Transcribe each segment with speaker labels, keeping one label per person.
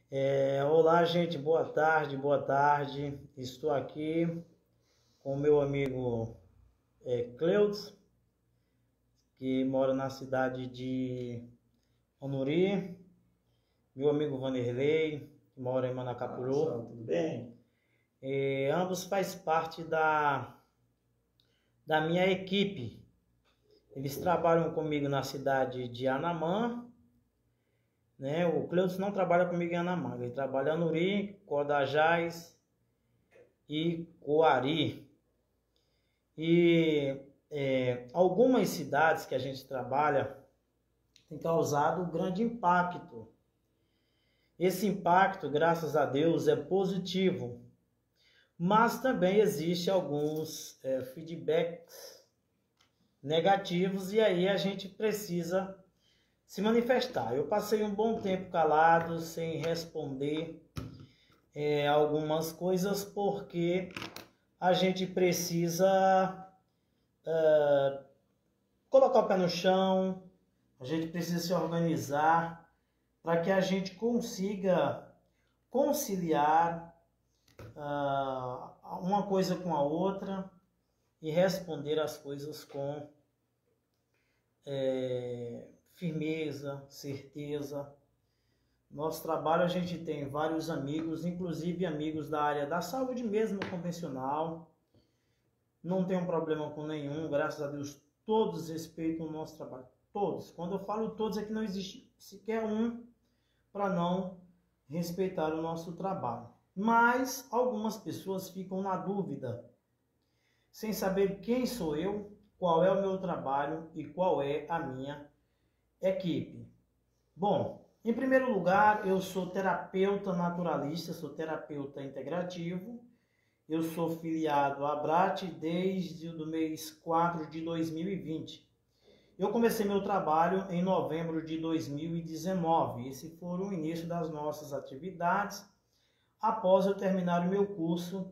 Speaker 1: Olá, gente, boa tarde, boa tarde. Estou aqui com o meu amigo Cleudes, que mora na cidade de Honuri, meu amigo Vanderlei, que mora em Manacapuru.
Speaker 2: Tudo bem?
Speaker 1: Ambos fazem parte da minha equipe. Eles trabalham comigo na cidade de Anamã, né? O Cleudes não trabalha comigo em Anamã, ele trabalha em Honuri, Codajás e Coari. E algumas cidades que a gente trabalha têm causado um grande impacto. Esse impacto, graças a Deus, é positivo, mas também existe alguns feedbacks negativos e aí a gente precisa se manifestar. Eu passei um bom tempo calado, sem responder algumas coisas, porque a gente precisa colocar o pé no chão, a gente precisa se organizar para que a gente consiga conciliar uma coisa com a outra e responder as coisas com firmeza, certeza. Nosso trabalho, a gente tem vários amigos, inclusive amigos da área da saúde mesmo, convencional. Não tem um problema com nenhum, graças a Deus, todos respeitam o nosso trabalho. Todos. Quando eu falo todos, é que não existe sequer um para não respeitar o nosso trabalho. Mas algumas pessoas ficam na dúvida, sem saber quem sou eu, qual é o meu trabalho e qual é a minha equipe. Bom, em primeiro lugar, eu sou terapeuta naturalista, sou terapeuta integrativo. Eu sou filiado à ABRAT desde o mês 4 de 2020. Eu comecei meu trabalho em novembro de 2019. Esse foi o início das nossas atividades após eu terminar o meu curso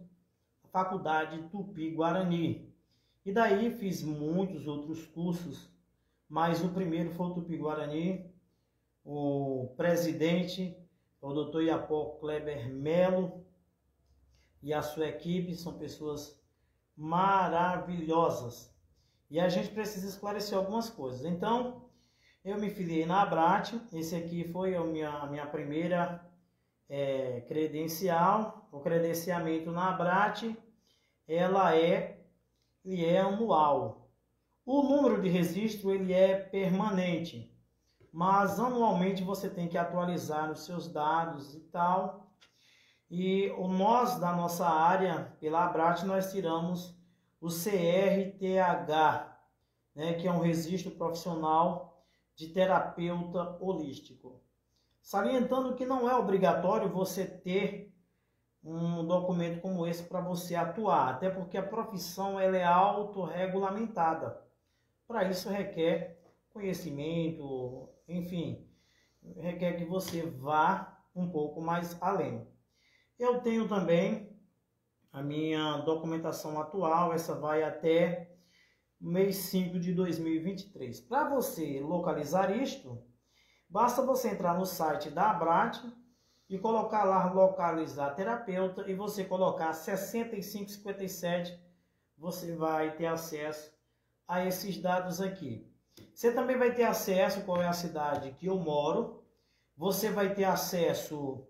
Speaker 1: na Faculdade Tupi-Guarani. E daí fiz muitos outros cursos, mas o primeiro foi o Tupi-Guarani. O presidente, o Dr. Iapó Kleber Melo, e a sua equipe são pessoas maravilhosas. E a gente precisa esclarecer algumas coisas. Então, eu me filiei na ABRAT. Esse aqui foi a minha primeira credencial. O credenciamento na ABRAT, ele é anual. O número de registro, ele é permanente. Mas anualmente você tem que atualizar os seus dados e tal. E nós, da nossa área, pela ABRAT, nós tiramos o CRTH, né, que é um registro profissional de terapeuta holístico. Salientando que não é obrigatório você ter um documento como esse para você atuar, até porque a profissão ela é autorregulamentada. Para isso requer conhecimento, enfim, requer que você vá um pouco mais além. Eu tenho também a minha documentação atual, essa vai até mês 5 de 2023. Para você localizar isto, basta você entrar no site da ABRAT e colocar lá localizar terapeuta e você colocar 6557, você vai ter acesso a esses dados aqui. Você também vai ter acesso qual é a cidade que eu moro, você vai ter acesso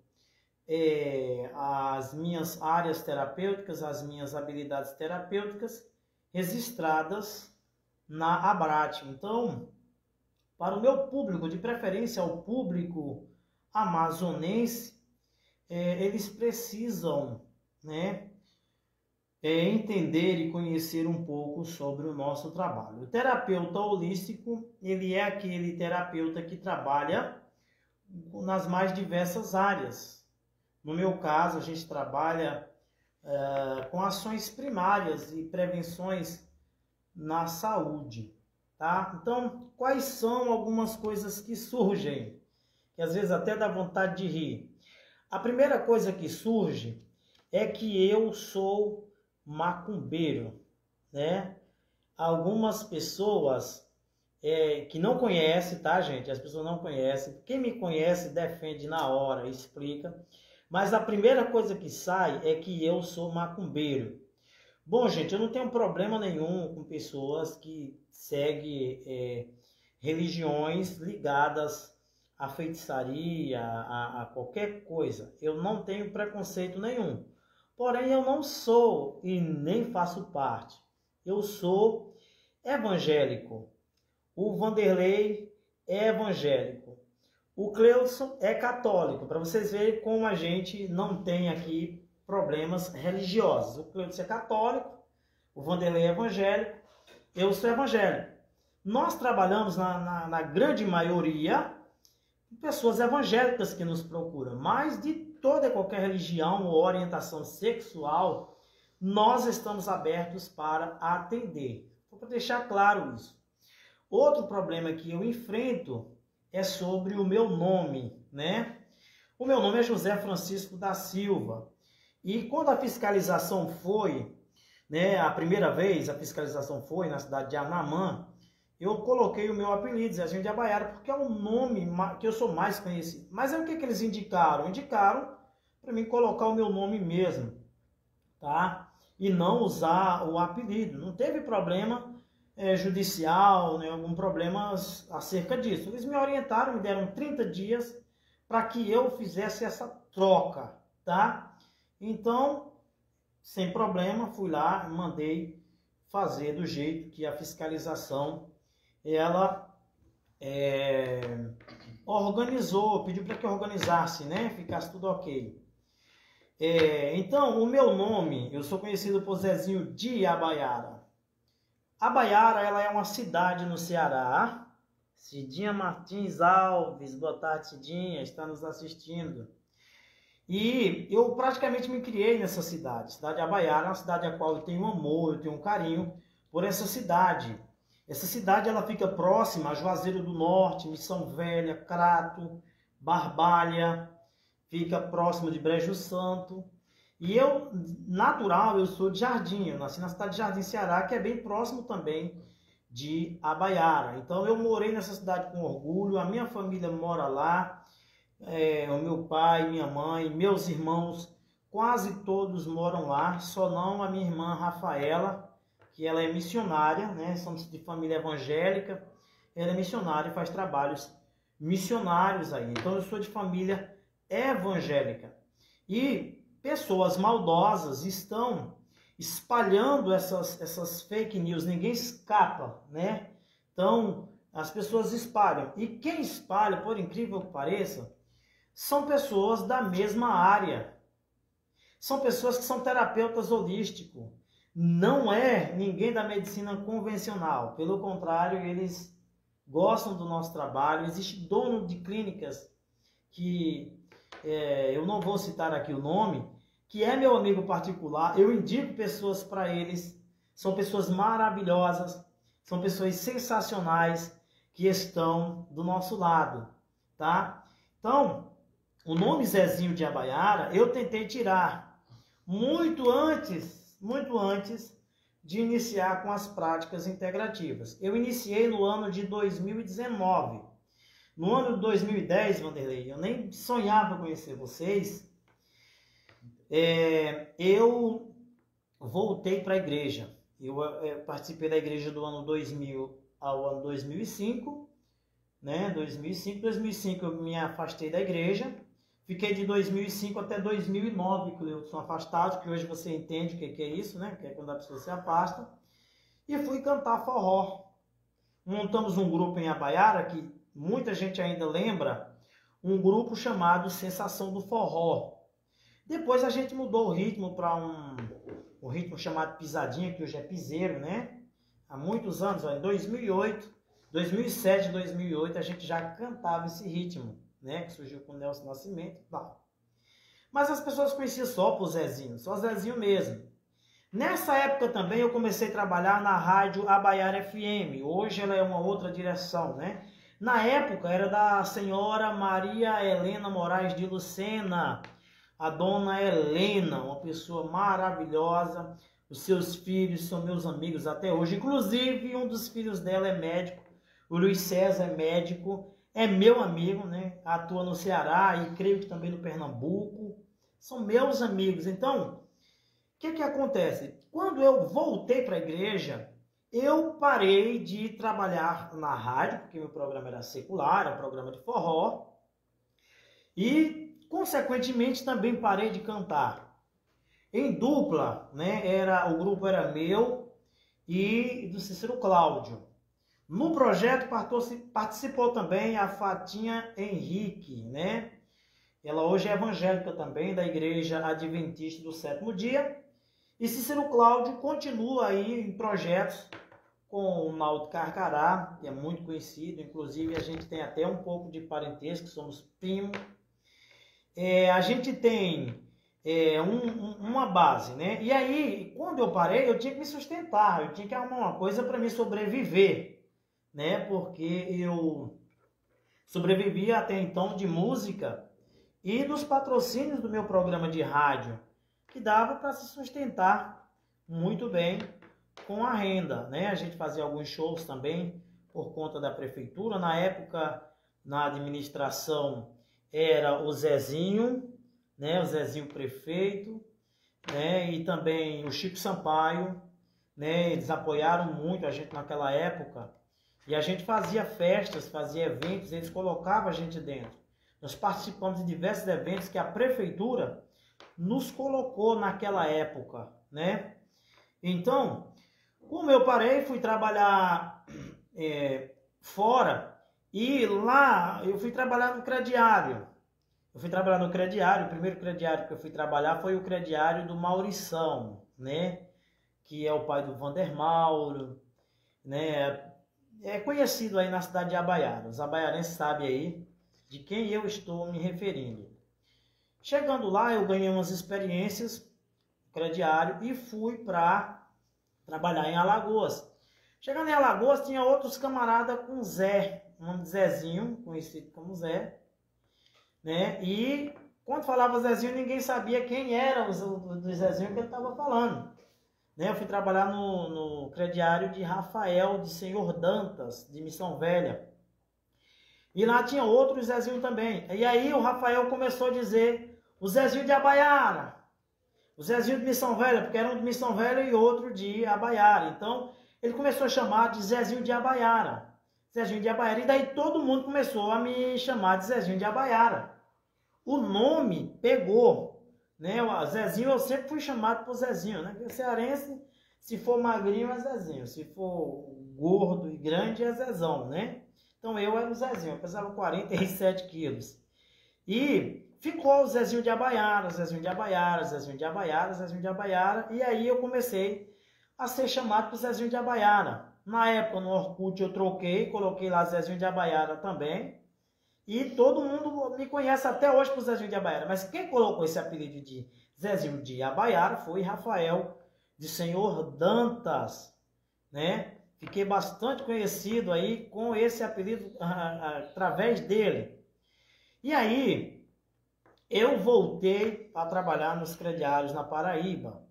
Speaker 1: às minhas áreas terapêuticas, às minhas habilidades terapêuticas registradas na ABRAT. Então, para o meu público, de preferência ao público amazonense, eles precisam, né, entender e conhecer um pouco sobre o nosso trabalho. O terapeuta holístico, ele é aquele terapeuta que trabalha nas mais diversas áreas. No meu caso, a gente trabalha com ações primárias e prevenções na saúde, tá? Então, quais são algumas coisas que surgem, que às vezes até dá vontade de rir? A primeira coisa que surge é que eu sou macumbeiro, né? Algumas pessoas que não conhece, tá, gente? As pessoas não conhecem. Quem me conhece defende na hora, explica. Mas a primeira coisa que sai é que eu sou macumbeiro. Bom, gente, eu não tenho problema nenhum com pessoas que seguem religiões ligadas à feitiçaria, a qualquer coisa. Eu não tenho preconceito nenhum. Porém, eu não sou e nem faço parte. Eu sou evangélico. O Vanderlei é evangélico. O Cleudson é católico. Para vocês verem como a gente não tem aqui problemas religiosos. O Cleudson é católico, o Vanderlei é evangélico, eu sou evangélico. Nós trabalhamos na grande maioria de pessoas evangélicas que nos procuram, mas de toda e qualquer religião ou orientação sexual, nós estamos abertos para atender. Para deixar claro isso. Outro problema que eu enfrento é sobre o meu nome, né? O meu nome é José Francisco da Silva. E quando a fiscalização foi, né, a primeira vez a fiscalização foi na cidade de Anamã, eu coloquei o meu apelido, Zezinho de Abaiara, porque é o nome que eu sou mais conhecido. Mas aí o que eles indicaram? Indicaram para mim colocar o meu nome mesmo, tá? E não usar o apelido. Não teve problema judicial, né, algum problema acerca disso. Eles me orientaram, me deram 30 dias para que eu fizesse essa troca, tá? Então, sem problema, fui lá e mandei fazer do jeito que a fiscalização ela organizou, pediu para que eu organizasse, né? Ficasse tudo ok. Então, o meu nome, eu sou conhecido por Zezinho de Abaiara. Abaiara, ela é uma cidade no Ceará. Cidinha Martins Alves, boa tarde, Cidinha, está nos assistindo. E eu praticamente me criei nessa cidade. Cidade de Abaiara é uma cidade a qual eu tenho amor, eu tenho um carinho por essa cidade. Essa cidade ela fica próxima a Juazeiro do Norte, Missão Velha, Crato, Barbalha, fica próximo de Brejo Santo. E eu, natural, eu sou de Jardim, eu nasci na cidade de Jardim, Ceará, que é bem próximo também de Abaiara. Então eu morei nessa cidade com orgulho, a minha família mora lá. O meu pai, minha mãe, meus irmãos, quase todos moram lá, só não a minha irmã Rafaela, que ela é missionária, né? Somos de família evangélica, ela é missionária e faz trabalhos missionários aí. Então eu sou de família evangélica. E pessoas maldosas estão espalhando essas fake news, ninguém escapa, né? Então as pessoas espalham. E quem espalha, por incrível que pareça, são pessoas da mesma área. São pessoas que são terapeutas holísticos. Não é ninguém da medicina convencional. Pelo contrário, eles gostam do nosso trabalho. Existe dono de clínicas que eu não vou citar aqui o nome, que é meu amigo particular. Eu indico pessoas para eles. São pessoas maravilhosas. São pessoas sensacionais que estão do nosso lado, tá? Então, o nome Zezinho de Abaiara, eu tentei tirar muito antes de iniciar com as práticas integrativas. Eu iniciei no ano de 2019. No ano de 2010, Vanderlei, eu nem sonhava conhecer vocês, eu voltei para a igreja. Eu participei da igreja do ano 2000 ao ano 2005, né? 2005 eu me afastei da igreja. Fiquei de 2005 até 2009, que eu sou afastado, que hoje você entende o que é isso, né? Que é quando a pessoa se afasta. E fui cantar forró. Montamos um grupo em Abaiara, que muita gente ainda lembra, um grupo chamado Sensação do Forró. Depois a gente mudou o ritmo para um ritmo chamado Pisadinha, que hoje é piseiro, né? Há muitos anos, ó, em 2008, 2007, 2008, a gente já cantava esse ritmo, né? Que surgiu com o Nelson Nascimento e tal. Mas as pessoas conheciam só por Zezinho, só Zezinho mesmo. Nessa época também eu comecei a trabalhar na rádio Abaiara FM. Hoje ela é uma outra direção, né? Na época era da senhora Maria Helena Moraes de Lucena, a dona Helena, uma pessoa maravilhosa. Os seus filhos são meus amigos até hoje. Inclusive, um dos filhos dela é médico. O Luiz César é médico, é meu amigo, né? Atua no Ceará e creio que também no Pernambuco. São meus amigos. Então, o que acontece? Quando eu voltei para a igreja, eu parei de trabalhar na rádio, porque meu programa era secular, era um programa de forró. E, consequentemente, também parei de cantar. Em dupla, né? O grupo era meu e do Cícero Cláudio. No projeto participou também a Fatinha Henrique, né? Ela hoje é evangélica também, da Igreja Adventista do Sétimo Dia. E Cícero Cláudio continua aí em projetos com o Naldo Carcará, que é muito conhecido. Inclusive, a gente tem até um pouco de parentesco, somos primos. A gente tem uma base, né? E aí, quando eu parei, eu tinha que me sustentar, eu tinha que arrumar uma coisa para me sobreviver, né? Porque eu sobrevivia até então de música e dos patrocínios do meu programa de rádio, que dava para se sustentar muito bem com a renda, né? A gente fazia alguns shows também por conta da prefeitura. Na época, na administração, era o Zezinho, né? O Zezinho prefeito, né? E também o Chico Sampaio, né? Eles apoiaram muito a gente naquela época. E a gente fazia festas, fazia eventos, eles colocavam a gente dentro. Nós participamos de diversos eventos que a prefeitura nos colocou naquela época, né? Então, como eu parei, fui trabalhar fora e lá eu fui trabalhar no crediário. Eu fui trabalhar no crediário, o primeiro crediário que eu fui trabalhar foi o crediário do Maurição, né? Que é o pai do Vander Mauro, né? É conhecido aí na cidade de Abaiara. Os abaiarenses sabem aí de quem eu estou me referindo. Chegando lá, eu ganhei umas experiências no crediário e fui para trabalhar em Alagoas. Chegando em Alagoas, tinha outros camaradas com Zé, o nome de Zezinho, conhecido como Zé, né? E quando falava Zezinho, ninguém sabia quem era o Zezinho que ele estava falando. Né? Eu fui trabalhar no crediário de Rafael de Senhor Dantas, de Missão Velha. E lá tinha outro Zezinho também. E aí o Rafael começou a dizer o Zezinho de Abaiara, o Zezinho de Missão Velha, porque era um de Missão Velha e outro de Abaiara. Então ele começou a chamar de Zezinho de Abaiara. Zezinho de Abaiara. E daí todo mundo começou a me chamar de Zezinho de Abaiara. O nome pegou. Né? O Zezinho, eu sempre fui chamado por Zezinho, né? Porque cearense, se for magrinho é Zezinho, se for gordo e grande é Zezão, né? Então eu era o Zezinho, eu pesava 47 quilos. E ficou o Zezinho de Abaiara, Zezinho de Abaiara, Zezinho de Abaiara, Zezinho de Abaiara, e aí eu comecei a ser chamado por Zezinho de Abaiara. Na época no Orkut eu troquei, coloquei lá Zezinho de Abaiara também. E todo mundo me conhece até hoje por Zezinho de Abaiara. Mas quem colocou esse apelido de Zezinho de Abaiara foi Rafael de Senhor Dantas, né? Fiquei bastante conhecido aí com esse apelido através dele. E aí, eu voltei a trabalhar nos crediários na Paraíba.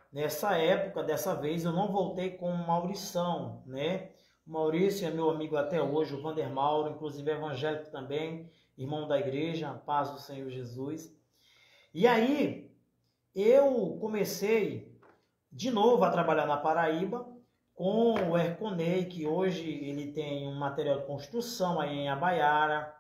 Speaker 1: Nessa época, dessa vez, eu não voltei com o Maurição, né? O Maurício é meu amigo até hoje, o Vander Mauro, inclusive evangélico também, irmão da igreja, a paz do Senhor Jesus. E aí, eu comecei de novo a trabalhar na Paraíba com o Erconei, que hoje ele tem um material de construção aí em Abaiara,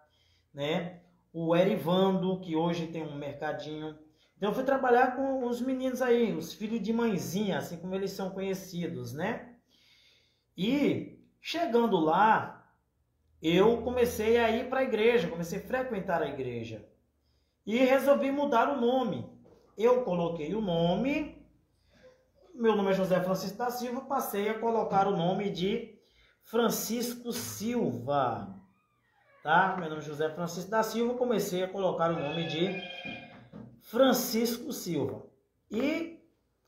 Speaker 1: né? O Erivando, que hoje tem um mercadinho. Então eu fui trabalhar com os meninos aí, os filhos de mãezinha, assim como eles são conhecidos, né? E chegando lá, eu comecei a ir para a igreja, comecei a frequentar a igreja. E resolvi mudar o nome. Eu coloquei o nome, meu nome é José Francisco da Silva, passei a colocar o nome de Francisco Silva. Tá? Meu nome é José Francisco da Silva, comecei a colocar o nome de Francisco Silva. E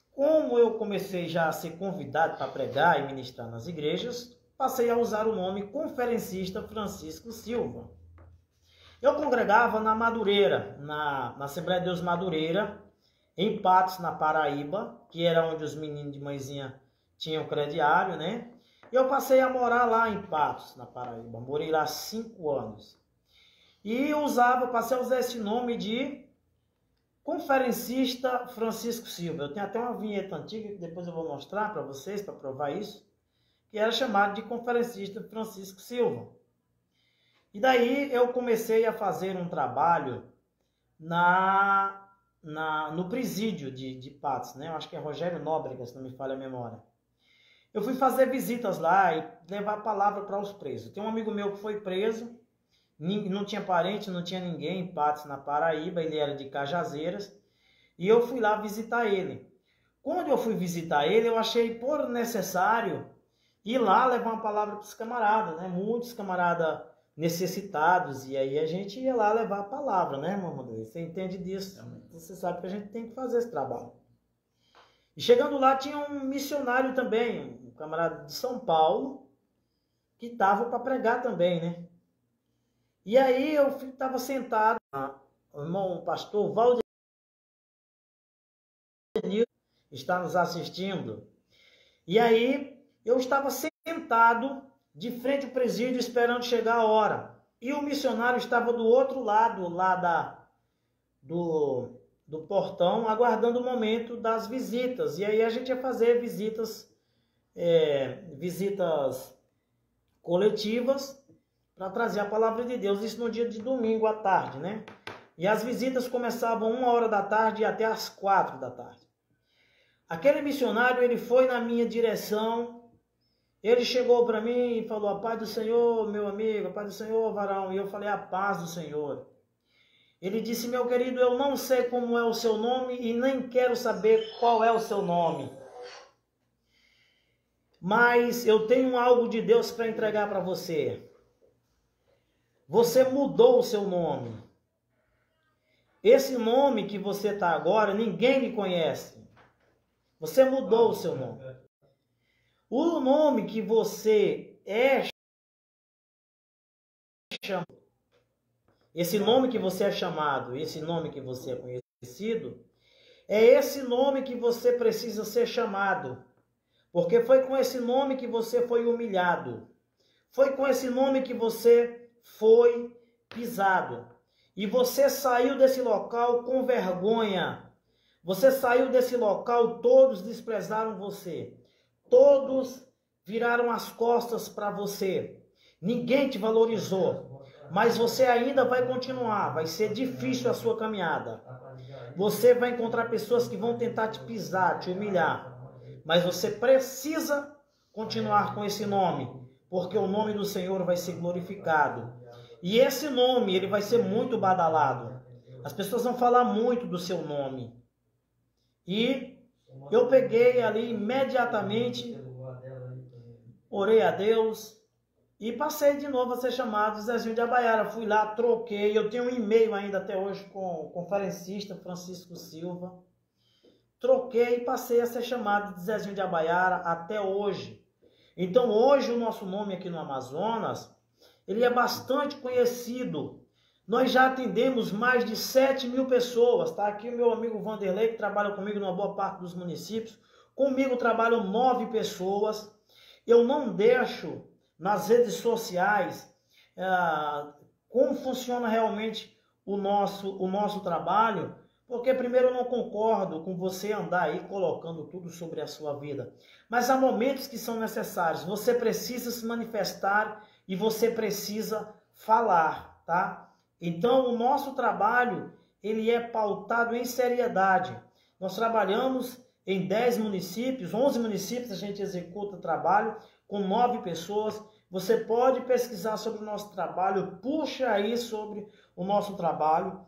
Speaker 1: como eu comecei já a ser convidado para pregar e ministrar nas igrejas, passei a usar o nome Conferencista Francisco Silva. Eu congregava na Madureira, na Assembleia de Deus Madureira, em Patos, na Paraíba, que era onde os meninos de mãezinha tinham crediário, né? eu passei a morar lá em Patos, na Paraíba. Morei lá 5 anos. E passei a usar esse nome de Conferencista Francisco Silva. Eu tenho até uma vinheta antiga que depois eu vou mostrar para vocês, para provar isso, que era chamado de Conferencista Francisco Silva. E daí eu comecei a fazer um trabalho no presídio de Patos, né? Eu acho que é Rogério Nóbrega, se não me falha a memória. Eu fui fazer visitas lá e levar a palavra para os presos. Tem um amigo meu que foi preso, não tinha parente, não tinha ninguém em Patos, na Paraíba, ele era de Cajazeiras, e eu fui lá visitar ele. Quando eu fui visitar ele, eu achei por necessário ir lá levar uma palavra para os camaradas, né? Muitos camaradas necessitados, e aí a gente ia lá levar a palavra, né, irmão? Você entende disso, você sabe que a gente tem que fazer esse trabalho. E chegando lá tinha um missionário também, um camarada de São Paulo, que estava para pregar também, né? E aí eu estava sentado, o irmão pastor Valdir está nos assistindo, e aí eu estava sentado de frente ao presídio esperando chegar a hora. E o missionário estava do outro lado, lá do portão, aguardando o momento das visitas. E aí a gente ia fazer visitas coletivas para trazer a palavra de Deus. Isso no dia de domingo à tarde, né? E as visitas começavam 1h da tarde e até às 4 da tarde. Aquele missionário, ele foi na minha direção. Ele chegou para mim e falou: a paz do Senhor, meu amigo, a paz do Senhor, varão. E eu falei: a paz do Senhor. Ele disse: meu querido, eu não sei como é o seu nome e nem quero saber qual é o seu nome. Mas eu tenho algo de Deus para entregar para você. Você mudou o seu nome. Esse nome que você está agora, ninguém lhe conhece. Você mudou o seu nome. O nome que você é chamado, esse nome que você é chamado, esse nome que você é conhecido, é esse nome que você precisa ser chamado. Porque foi com esse nome que você foi humilhado. Foi com esse nome que você foi pisado. E você saiu desse local com vergonha. Você saiu desse local, todos desprezaram você. Todos viraram as costas para você. Ninguém te valorizou. Mas você ainda vai continuar. Vai ser difícil a sua caminhada. Você vai encontrar pessoas que vão tentar te pisar, te humilhar. Mas você precisa continuar com esse nome. Porque o nome do Senhor vai ser glorificado. E esse nome, ele vai ser muito badalado. As pessoas vão falar muito do seu nome. E eu peguei ali imediatamente, orei a Deus e passei de novo a ser chamado Zezinho de Abaiara. Fui lá, troquei, eu tenho um e-mail ainda até hoje com o conferencista Francisco Silva. Troquei e passei a ser chamado de Zezinho de Abaiara até hoje. Então hoje o nosso nome aqui no Amazonas, ele é bastante conhecido. Nós já atendemos mais de 7.000 pessoas. Está aqui o meu amigo Vanderlei, que trabalha comigo numa boa parte dos municípios. Comigo trabalham 9 pessoas. Eu não deixo nas redes sociais como funciona realmente o nosso trabalho, porque primeiro eu não concordo com você andar aí colocando tudo sobre a sua vida. Mas há momentos que são necessários. Você precisa se manifestar e você precisa falar, tá? Então, o nosso trabalho, ele é pautado em seriedade. Nós trabalhamos em 10 municípios, 11 municípios a gente executa trabalho com 9 pessoas. Você pode pesquisar sobre o nosso trabalho, puxa aí sobre o nosso trabalho.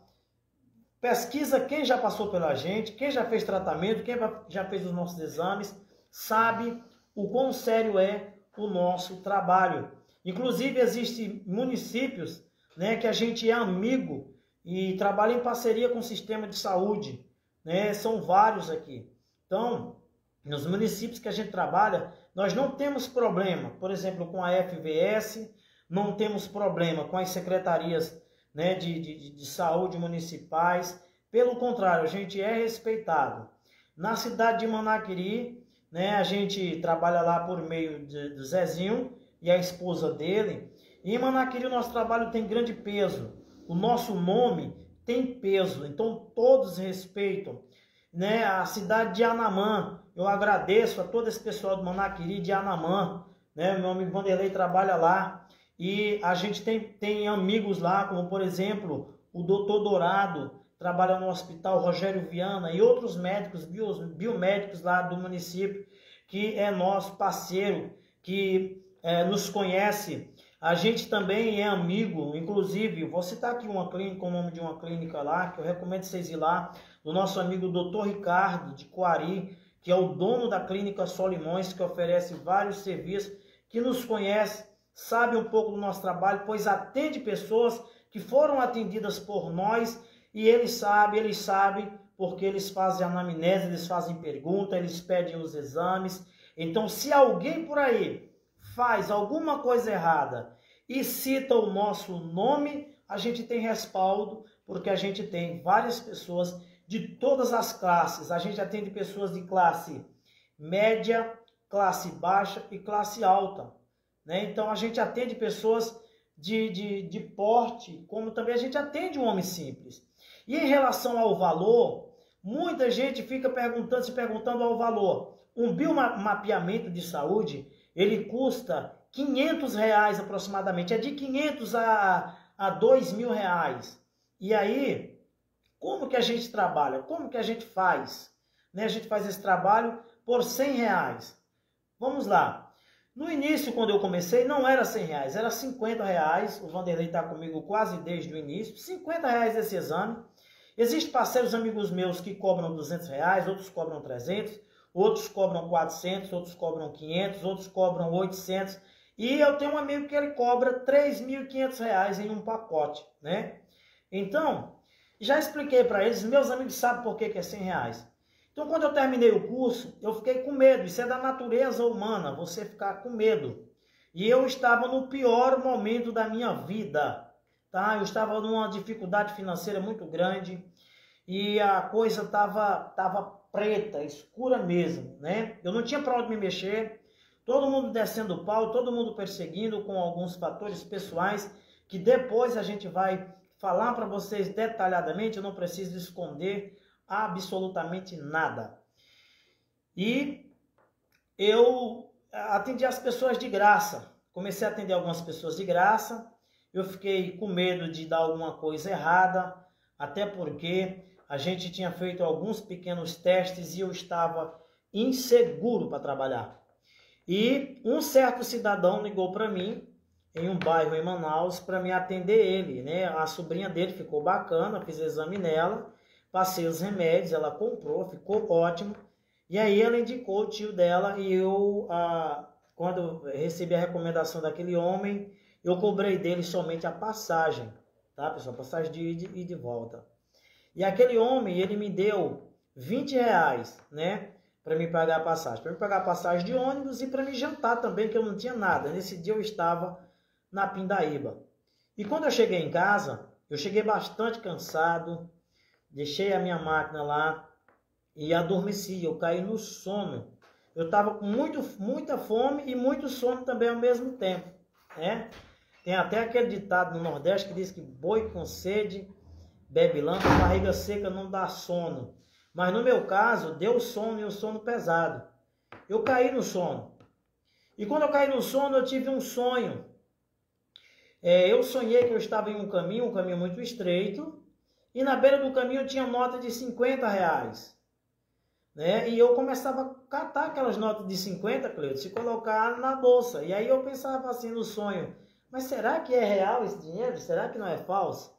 Speaker 1: Pesquisa quem já passou pela gente, quem já fez tratamento, quem já fez os nossos exames, sabe o quão sério é o nosso trabalho. Inclusive, existem municípios, né, que a gente é amigo e trabalha em parceria com o sistema de saúde, né? São vários aqui. Então, nos municípios que a gente trabalha, nós não temos problema, por exemplo, com a FVS, não temos problema com as secretarias, né, de saúde municipais. Pelo contrário, a gente é respeitado. Na cidade de Manaquiri, né? A gente trabalha lá por meio do Zezinho e a esposa dele. E em Manaquiri o nosso trabalho tem grande peso. O nosso nome tem peso, então todos respeitam, né? A cidade de Anamã, eu agradeço a todo esse pessoal do Manaquiri de Anamã, né? Meu amigo Vanderlei trabalha lá e a gente tem amigos lá, como por exemplo o Dr. Dourado, trabalha no hospital Rogério Viana e outros médicos, biomédicos lá do município, que é nosso parceiro, que nos conhece. A gente também é amigo, inclusive, vou citar aqui uma clínica, o nome de uma clínica lá, que eu recomendo vocês ir lá, do nosso amigo Dr. Ricardo, de Coari, que é o dono da clínica Solimões, que oferece vários serviços, que nos conhece, sabe um pouco do nosso trabalho, pois atende pessoas que foram atendidas por nós, e eles sabem, porque eles fazem anamnese, eles fazem pergunta, eles pedem os exames. Então, se alguém por aí faz alguma coisa errada e cita o nosso nome, a gente tem respaldo, porque a gente tem várias pessoas de todas as classes. A gente atende pessoas de classe média, classe baixa e classe alta, né? Então, a gente atende pessoas de porte, como também a gente atende um homem simples. E em relação ao valor, muita gente fica se perguntando ao valor. Um biomapeamento de saúde, ele custa R$500 aproximadamente, é de 500 a R$2.000. E aí, como que a gente trabalha? Como que a gente faz? Né? A gente faz esse trabalho por R$100. Vamos lá. No início, quando eu comecei, não era R$100, era R$50. O Vanderlei está comigo quase desde o início. R$50 esse exame. Existem parceiros amigos meus que cobram R$200, outros cobram 300, outros cobram 400, outros cobram 500, outros cobram 800. E eu tenho um amigo que ele cobra R$3.500 em um pacote, né? Então, já expliquei para eles, meus amigos sabem por que é R$100. Então, quando eu terminei o curso, eu fiquei com medo. Isso é da natureza humana, você ficar com medo. E eu estava no pior momento da minha vida. Tá? Eu estava numa dificuldade financeira muito grande e a coisa tava preta, escura mesmo, né? Eu não tinha para onde me mexer, todo mundo descendo o pau, todo mundo perseguindo com alguns fatores pessoais que depois a gente vai falar para vocês detalhadamente, eu não preciso esconder absolutamente nada. E eu atendi as pessoas de graça, comecei a atender algumas pessoas de graça. Eu fiquei com medo de dar alguma coisa errada, até porque a gente tinha feito alguns pequenos testes e eu estava inseguro para trabalhar. E um certo cidadão ligou para mim, em um bairro em Manaus, para me atender ele, né? A sobrinha dele ficou bacana, fiz exame nela, passei os remédios, ela comprou, ficou ótimo. E aí ela indicou o tio dela e eu, quando eu recebi a recomendação daquele homem, eu cobrei dele somente a passagem, tá, pessoal? Passagem de ida e de volta. E aquele homem, ele me deu R$20, né? Para me pagar a passagem. Para me pagar a passagem de ônibus e para me jantar também, que eu não tinha nada. Nesse dia eu estava na Pindaíba. E quando eu cheguei em casa, eu cheguei bastante cansado, deixei a minha máquina lá e adormeci. Eu caí no sono. Eu estava com muita fome e muito sono também ao mesmo tempo, né? Tem até aquele ditado no Nordeste que diz que boi com sede bebe lama, barriga seca não dá sono. Mas no meu caso, deu sono e o sono pesado. Eu caí no sono. E quando eu caí no sono, eu tive um sonho. Eu sonhei que eu estava em um caminho muito estreito, e na beira do caminho tinha nota de R$50. Né? E eu começava a catar aquelas notas de 50, Cleuto, e colocar na bolsa. E aí eu pensava assim no sonho, mas será que é real esse dinheiro? Será que não é falso?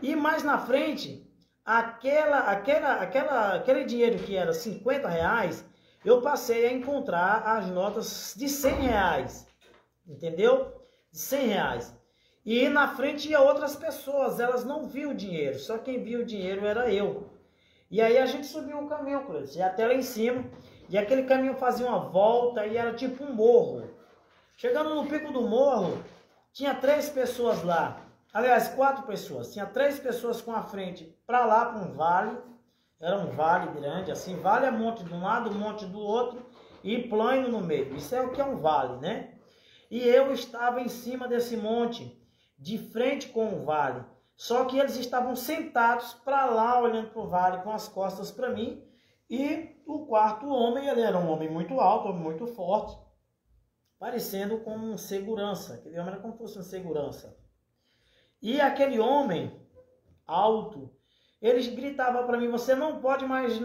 Speaker 1: E mais na frente, aquele dinheiro que era R$50, eu passei a encontrar as notas de R$100, entendeu? De R$100. E na frente ia outras pessoas, elas não viam o dinheiro, só quem via o dinheiro era eu. E aí a gente subiu o caminho, Cleuto, e até lá em cima, e aquele caminho fazia uma volta e era tipo um morro. Chegando no pico do morro, tinha 3 pessoas lá. Aliás, 4 pessoas. Tinha 3 pessoas com a frente para lá, para um vale. Era um vale grande, assim. Vale é monte de um lado, monte do outro. e plano no meio. Isso é o que é um vale, né? E eu estava em cima desse monte, de frente com o vale. Só que eles estavam sentados para lá, olhando para o vale, com as costas para mim. E o quarto homem, ele era um homem muito alto, muito forte, parecendo com um segurança. Aquele homem era como se fosse um segurança. E aquele homem alto, ele gritava para mim: você não pode mais,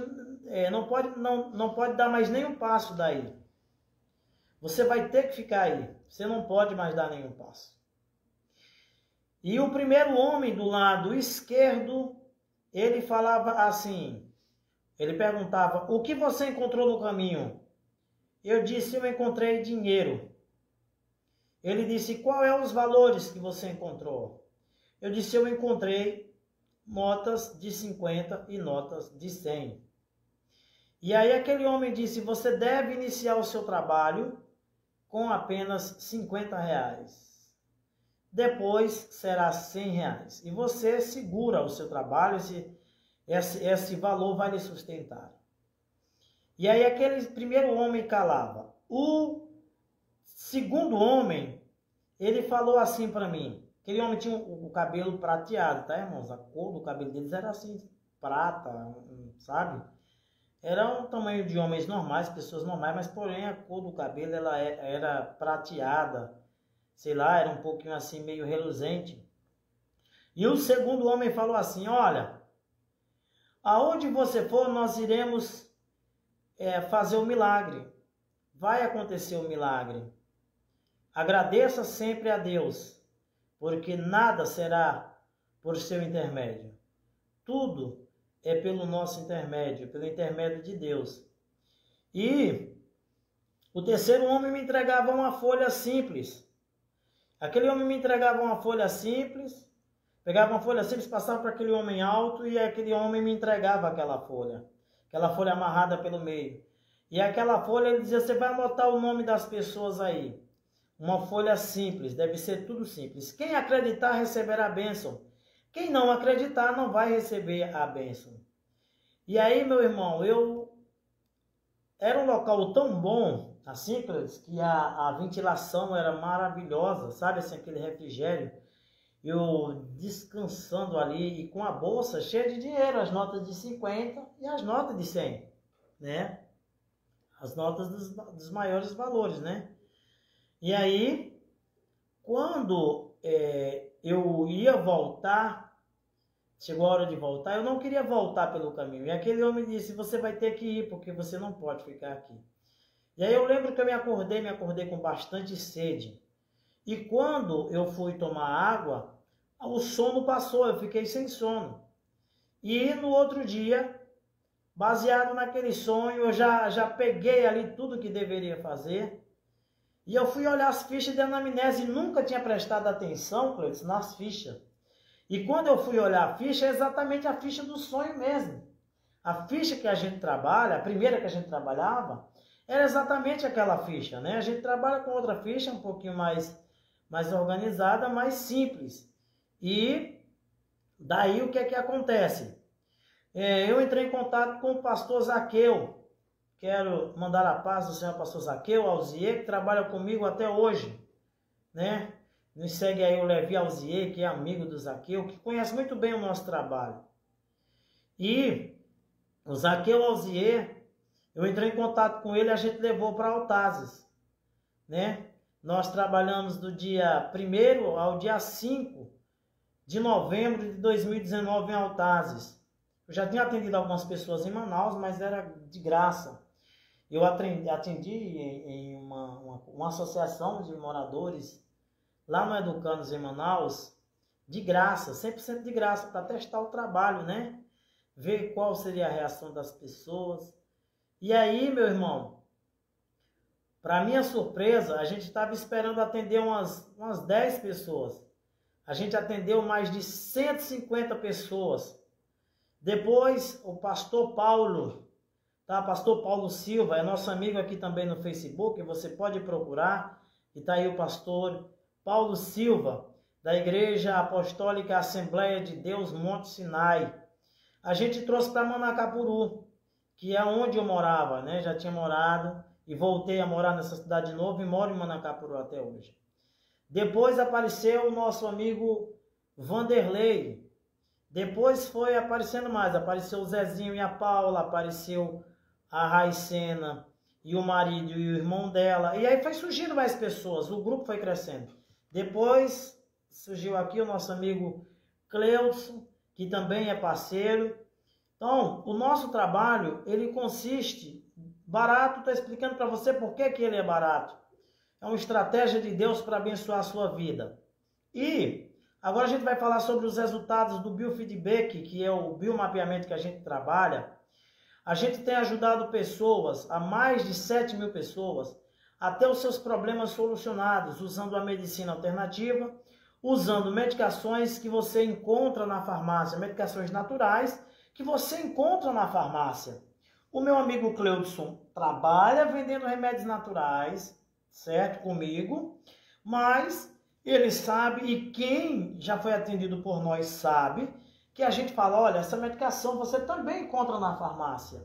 Speaker 1: não pode dar mais nenhum passo daí. Você vai ter que ficar aí. Você não pode mais dar nenhum passo. E o primeiro homem do lado esquerdo, ele falava assim, ele perguntava: o que você encontrou no caminho? Eu disse: eu encontrei dinheiro. Ele disse: qual é os valores que você encontrou? Eu disse: eu encontrei notas de 50 e notas de 100. E aí aquele homem disse: você deve iniciar o seu trabalho com apenas 50 reais. Depois será 100 reais. E você segura o seu trabalho, esse valor vai lhe sustentar. E aí aquele primeiro homem calava. O segundo homem, ele falou assim para mim. Aquele homem tinha o cabelo prateado, tá, irmãos? A cor do cabelo deles era assim, prata, sabe? Era um tamanho de homens normais, pessoas normais, mas porém a cor do cabelo ela era prateada, sei lá, era um pouquinho assim, meio reluzente. E o segundo homem falou assim: olha, aonde você for, nós iremos fazer o milagre. Vai acontecer o milagre. Agradeça sempre a Deus, porque nada será por seu intermédio. Tudo é pelo nosso intermédio, pelo intermédio de Deus. E o terceiro homem me entregava uma folha simples. Aquele homem me entregava uma folha simples, pegava uma folha simples, passava para aquele homem alto e aquele homem me entregava aquela folha amarrada pelo meio. E aquela folha, ele dizia: você vai anotar o nome das pessoas aí. Uma folha simples, deve ser tudo simples. Quem acreditar receberá a bênção. Quem não acreditar não vai receber a bênção. E aí, meu irmão, era um local tão bom, assim, que a ventilação era maravilhosa, sabe, assim, aquele refrigério. Eu descansando ali e com a bolsa cheia de dinheiro, as notas de 50 e as notas de 100, né? As notas dos maiores valores, né? E aí, quando eu ia voltar, chegou a hora de voltar, eu não queria voltar pelo caminho. E aquele homem disse: você vai ter que ir, porque você não pode ficar aqui. E aí eu lembro que eu me acordei com bastante sede. E quando eu fui tomar água, o sono passou, eu fiquei sem sono. E no outro dia, baseado naquele sonho, eu já peguei ali tudo que deveria fazer. E eu fui olhar as fichas de anamnese e nunca tinha prestado atenção, Cleiton, nas fichas. E quando eu fui olhar a ficha, é exatamente a ficha do sonho mesmo. A ficha que a gente trabalha, a primeira que a gente trabalhava, era exatamente aquela ficha, né? A gente trabalha com outra ficha um pouquinho mais organizada, mais simples. E daí o que é que acontece? Eu entrei em contato com o pastor Zaqueu. Quero mandar a paz do Senhor pastor Zaqueu Alzier, que trabalha comigo até hoje, né? Nos segue aí o Levi Alzier, que é amigo do Zaqueu, que conhece muito bem o nosso trabalho. E o Zaqueu Alzier, eu entrei em contato com ele, a gente levou para Altazes, né? Nós trabalhamos do dia 1º ao dia 5 de novembro de 2019 em Altazes. Eu já tinha atendido algumas pessoas em Manaus, mas era de graça. Eu atendi em uma associação de moradores lá no Educandos em Manaus, de graça, 100% de graça, para testar o trabalho, né? Ver qual seria a reação das pessoas. E aí, meu irmão, para minha surpresa, a gente estava esperando atender umas 10 pessoas. A gente atendeu mais de 150 pessoas. Depois, o pastor Paulo, tá? Pastor Paulo Silva, é nosso amigo aqui também no Facebook, você pode procurar. E tá aí o pastor Paulo Silva, da Igreja Apostólica Assembleia de Deus Monte Sinai. A gente trouxe para Manacapuru, que é onde eu morava, né? Já tinha morado e voltei a morar nessa cidade de novo e moro em Manacapuru até hoje. Depois apareceu o nosso amigo Vanderlei. Depois foi aparecendo mais. Apareceu o Zezinho e a Paula, apareceu a Raicena e o marido e o irmão dela. E aí foi surgindo mais pessoas, o grupo foi crescendo. Depois surgiu aqui o nosso amigo Cleudson, que também é parceiro. Então, o nosso trabalho, ele consiste, barato, estou explicando para você por que ele é barato. É uma estratégia de Deus para abençoar a sua vida. E agora a gente vai falar sobre os resultados do biofeedback, que é o biomapeamento que a gente trabalha. A gente tem ajudado pessoas, a mais de 7.000 pessoas, a ter os seus problemas solucionados, usando a medicina alternativa, usando medicações que você encontra na farmácia, medicações naturais, que você encontra na farmácia. O meu amigo Cleudson trabalha vendendo remédios naturais, certo? Comigo, mas ele sabe, e quem já foi atendido por nós sabe, que a gente fala, olha, essa medicação você também encontra na farmácia.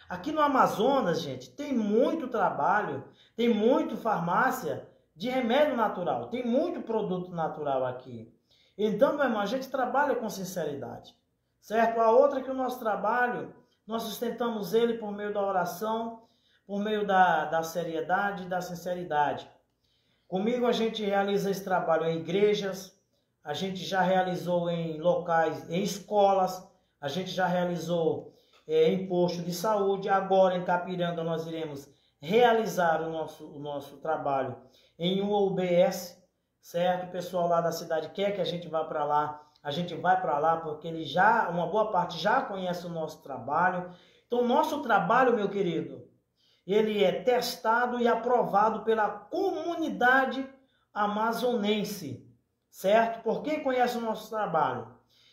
Speaker 1: Aqui no Amazonas, gente, tem muito trabalho, tem muito farmácia de remédio natural, tem muito produto natural aqui. Então, meu irmão, a gente trabalha com sinceridade, certo? A outra é que o nosso trabalho, nós sustentamos ele por meio da oração, por meio da seriedade e da sinceridade. Comigo a gente realiza esse trabalho em igrejas, a gente já realizou em locais, em escolas, a gente já realizou em posto de saúde. Agora em Capiranga nós iremos realizar o nosso trabalho em uma UBS, certo? O pessoal lá da cidade quer que a gente vá para lá, a gente vai para lá porque ele já, uma boa parte já conhece o nosso trabalho. Então o nosso trabalho, meu querido, ele é testado e aprovado pela comunidade amazonense, certo? Por quem conhece o nosso trabalho.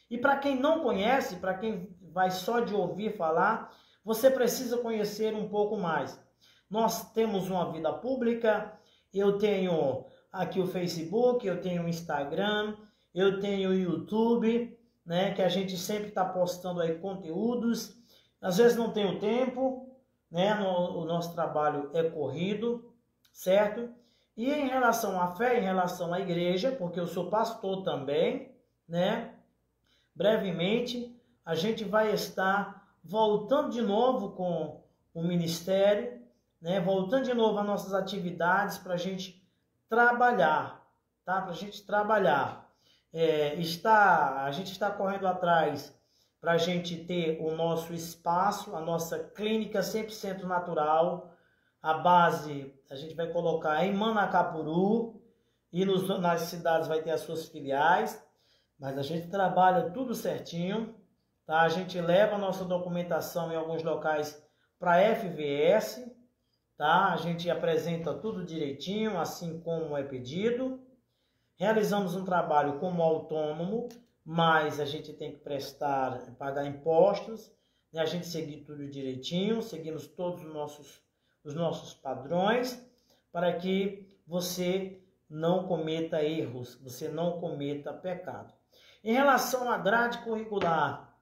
Speaker 1: E para quem não conhece, para quem vai só de ouvir falar, você precisa conhecer um pouco mais. Nós temos uma vida pública, eu tenho aqui o Facebook, eu tenho o Instagram, eu tenho o YouTube, né, que a gente sempre está postando aí conteúdos. Às vezes não tenho tempo, né, o nosso trabalho é corrido, certo? E em relação à fé, em relação à igreja, porque eu sou pastor também, né? Brevemente, a gente vai estar voltando de novo com o ministério, né? Voltando de novo às nossas atividades para a gente trabalhar, tá? Para a gente trabalhar. A gente está correndo atrás para a gente ter o nosso espaço, a nossa clínica 100% natural. A base a gente vai colocar em Manacapuru e nas cidades vai ter as suas filiais, mas a gente trabalha tudo certinho, tá? A gente leva a nossa documentação em alguns locais para FVS, tá? A gente apresenta tudo direitinho, assim como é pedido. Realizamos um trabalho como autônomo, mas a gente tem que pagar impostos, né? A gente seguir tudo direitinho, seguimos todos os nossos padrões, para que você não cometa erros, você não cometa pecado. Em relação à grade curricular,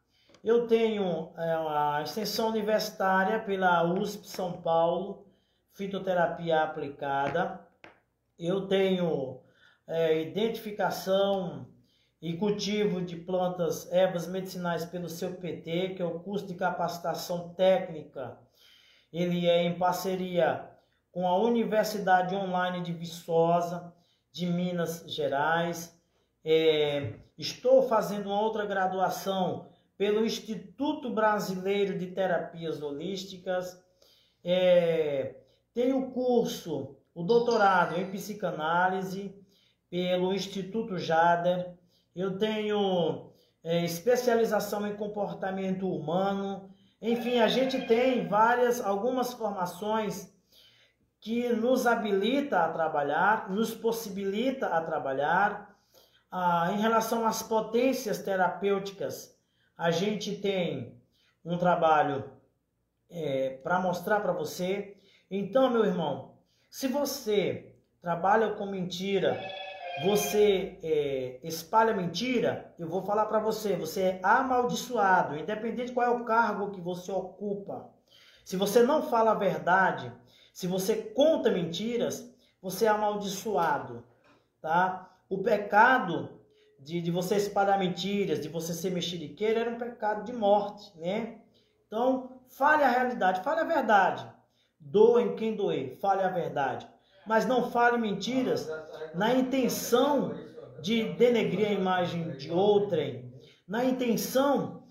Speaker 1: eu tenho a extensão universitária pela USP São Paulo, fitoterapia aplicada. Eu tenho identificação e cultivo de plantas, ervas medicinais pelo seu PT, que é o curso de capacitação técnica. Ele é em parceria com a Universidade Online de Viçosa, de Minas Gerais. Estou fazendo uma outra graduação pelo Instituto Brasileiro de Terapias Holísticas. Tenho o curso, o doutorado em psicanálise pelo Instituto Jader. Eu tenho especialização em comportamento humano. Enfim, a gente tem algumas formações que nos habilita a trabalhar, nos possibilita a trabalhar. Em relação às potências terapêuticas, a gente tem um trabalho para mostrar para você. Então, meu irmão, se você trabalha com mentira, você espalha mentira, eu vou falar para você, você é amaldiçoado, independente qual é o cargo que você ocupa. Se você não fala a verdade, Se você conta mentiras, você é amaldiçoado, tá? O pecado de você espalhar mentiras, de você ser mexeriqueiro, era um pecado de morte, né? Então, fale a realidade, fale a verdade. Doem quem doer, fale a verdade. Mas não fale mentiras na intenção de denegrir a imagem de outrem, na intenção